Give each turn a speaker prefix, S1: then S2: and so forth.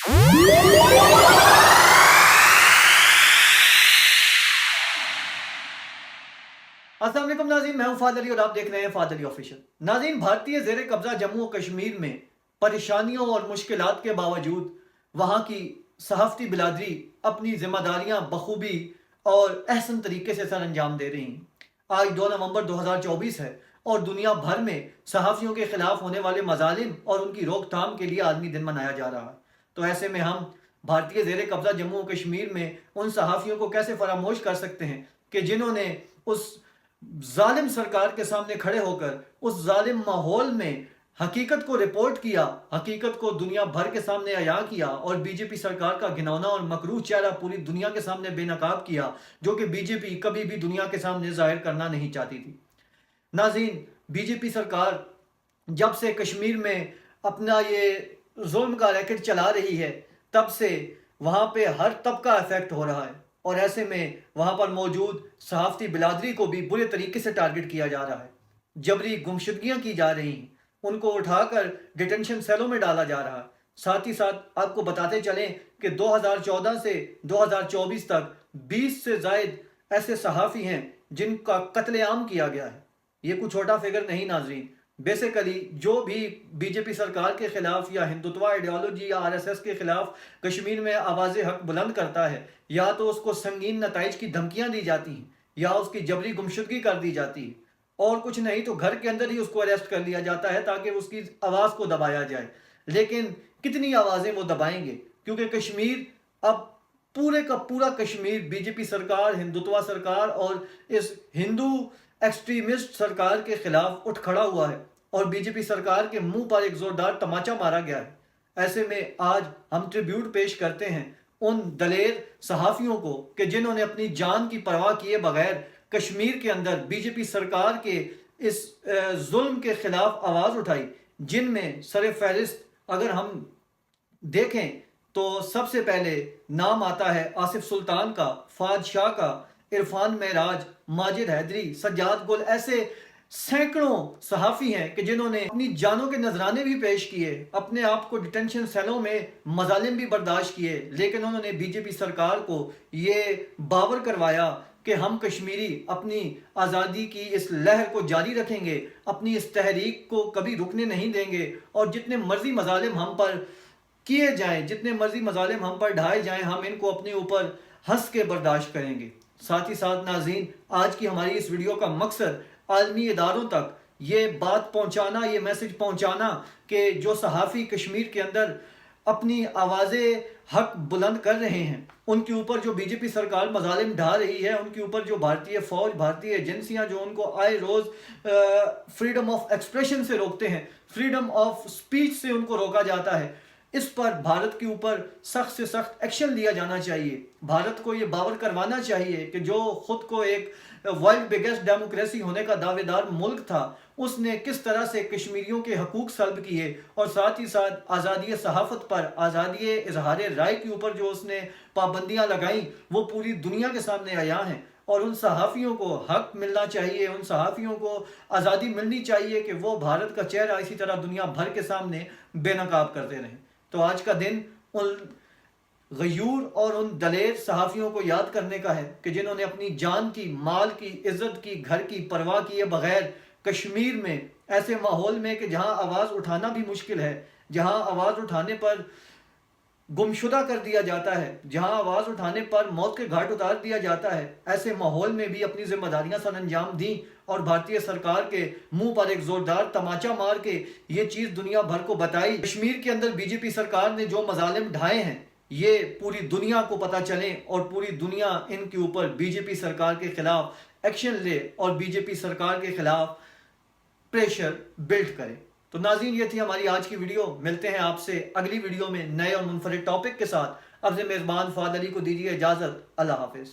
S1: अस्सलाम वालेकुम नाज़रीन, मैं हूं फाद अली और आप देख रहे हैं फाद अली ऑफिशियल। नाज़रीन, भारतीय ज़ेर कब्ज़ा जम्मू और कश्मीर में परेशानियों और मुश्किलात के बावजूद वहां की सहाफ़ती बिलादरी अपनी जिम्मेदारियां बखूबी और अहसन तरीके से सर अंजाम दे रही हैं। आज 2 नवंबर 2024 है और दुनिया भर में सहाफ़ियों के खिलाफ होने वाले मजालिम और उनकी रोकथाम के लिए आलमी दिन मनाया जा रहा है। तो ऐसे में हम भारतीय ज़ेर कब्ज़ा जम्मू और कश्मीर में उन सहाफ़ियों को कैसे फरामोश कर सकते हैं कि जिन्होंने उस जालिम सरकार के सामने खड़े होकर उस जालिम माहौल में हकीकत को रिपोर्ट किया, हकीकत को दुनिया भर के सामने अया किया और बीजेपी सरकार का घिनौना और मकरूह चेहरा पूरी दुनिया के सामने बेनकाब किया, जो कि बीजेपी कभी भी दुनिया के सामने जाहिर करना नहीं चाहती थी। नाज़रीन, बीजेपी सरकार जब से कश्मीर में अपना ये जुल्म का रैकेट चला रही है, तब से वहाँ पे हर तबका इफेक्ट हो रहा है और ऐसे में वहाँ पर मौजूद सहाफ़ती बिलादरी को भी बुरे तरीके से टारगेट किया जा रहा है। जबरी गुमशुदगियाँ की जा रही हैं, उनको उठाकर डिटेंशन सेलों में डाला जा रहा है। साथ ही साथ आपको बताते चलें कि 2014 से 2024 तक 20 से ज़ायद ऐसे सहाफ़ी हैं जिनका कत्लेआम किया गया है। ये कुछ छोटा फिगर नहीं नाज़रीन। बेसिकली जो भी बीजेपी सरकार के खिलाफ या हिंदुत्व आइडियोलॉजी या आरएसएस के खिलाफ कश्मीर में आवाज़ हक बुलंद करता है, या तो उसको संगीन नताइज की धमकियां दी जाती हैं या उसकी जबरी गुमशुदगी कर दी जाती है, और कुछ नहीं तो घर के अंदर ही उसको अरेस्ट कर लिया जाता है ताकि उसकी आवाज़ को दबाया जाए। लेकिन कितनी आवाज़ें वो दबाएंगे, क्योंकि कश्मीर अब पूरे का पूरा कश्मीर बीजेपी सरकार, हिंदुत्व सरकार और इस हिंदू एक्सट्रीमिस्ट सरकार के खिलाफ उठ खड़ा हुआ है और बीजेपी सरकार के मुंह पर एक जोरदार तमाचा मारा गया है। ऐसे में आज हम ट्रिब्यूट पेश करते हैं उन दलेर सहाफ़ियों को कि जिन्होंने अपनी जान की परवाह किए बगैर कश्मीर के अंदर बीजेपी सरकार के इस जुल्म के खिलाफ आवाज़ उठाई, जिनमें सर फहरिस्त अगर हम देखें तो सबसे पहले नाम आता है आसिफ सुल्तान का, फाद शाह का, इरफान महराज, माजिद हैदरी, सज्जाद गुल। ऐसे सैकड़ों सहाफ़ी हैं कि जिन्होंने अपनी जानों के नजराने भी पेश किए, अपने आप को डिटेंशन सेलों में मजालिम भी बर्दाश्त किए, लेकिन उन्होंने बीजेपी सरकार को ये बावर करवाया कि हम कश्मीरी अपनी आज़ादी की इस लहर को जारी रखेंगे, अपनी इस तहरीक को कभी रुकने नहीं देंगे, और जितने मर्जी मजालिम हम पर किए जाएं, जितने मर्जी मजालिम हम पर ढाए जाएं, हम इनको अपने ऊपर हंस के बर्दाश्त करेंगे। साथ ही साथ नाज़रीन, आज की हमारी इस वीडियो का मकसद आलमी इदारों तक ये बात पहुंचाना, ये मैसेज पहुंचाना कि जो सहाफ़ी कश्मीर के अंदर अपनी आवाज़ें हक बुलंद कर रहे हैं, उनके ऊपर जो बीजेपी सरकार मजालिम ढा रही है, उनके ऊपर जो भारतीय फ़ौज, भारतीय एजेंसियां जो उनको आए रोज़ फ्रीडम ऑफ एक्सप्रेशन से रोकते हैं, फ्रीडम ऑफ स्पीच से उनको रोका जाता है, इस पर भारत के ऊपर सख्त से सख्त एक्शन लिया जाना चाहिए। भारत को ये बावर करवाना चाहिए कि जो खुद को एक वर्ल्ड बिगेस्ट डेमोक्रेसी होने का दावेदार मुल्क था, उसने किस तरह से कश्मीरियों के हकूक सल्ब किए, और साथ ही साथ आज़ादी सहाफ़त पर, आज़ादी इजहार राय के ऊपर जो उसने पाबंदियाँ लगाई, वो पूरी दुनिया के सामने आया हैं। और उन सहाफ़ियों को हक मिलना चाहिए, उन सहाफ़ियों को आज़ादी मिलनी चाहिए कि वो भारत का चेहरा इसी तरह दुनिया भर के सामने बेनकाब करते रहें। तो आज का दिन उन गयूर और उन दलेर सहाफ़ियों को याद करने का है कि जिन्होंने अपनी जान की, माल की, इज़्ज़त की, घर की परवाह किए बगैर कश्मीर में ऐसे माहौल में कि जहां आवाज़ उठाना भी मुश्किल है, जहां आवाज़ उठाने पर गुमशुदा कर दिया जाता है, जहां आवाज़ उठाने पर मौत के घाट उतार दिया जाता है, ऐसे माहौल में भी अपनी जिम्मेदारियां सर अंजाम दी और भारतीय सरकार के मुंह पर एक जोरदार तमाचा मार के ये चीज़ दुनिया भर को बताई। कश्मीर के अंदर बीजेपी सरकार ने जो मजालिम ढाए हैं, ये पूरी दुनिया को पता चले और पूरी दुनिया इनके ऊपर बीजेपी सरकार के खिलाफ एक्शन ले और बीजेपी सरकार के खिलाफ प्रेशर बिल्ड करे। तो नाज़रीन, ये थी हमारी आज की वीडियो। मिलते हैं आपसे अगली वीडियो में नए और मुनफरिद टॉपिक के साथ। अब से मेज़बान फाद अली को दीजिए इजाज़त। अल्लाह हाफिज़।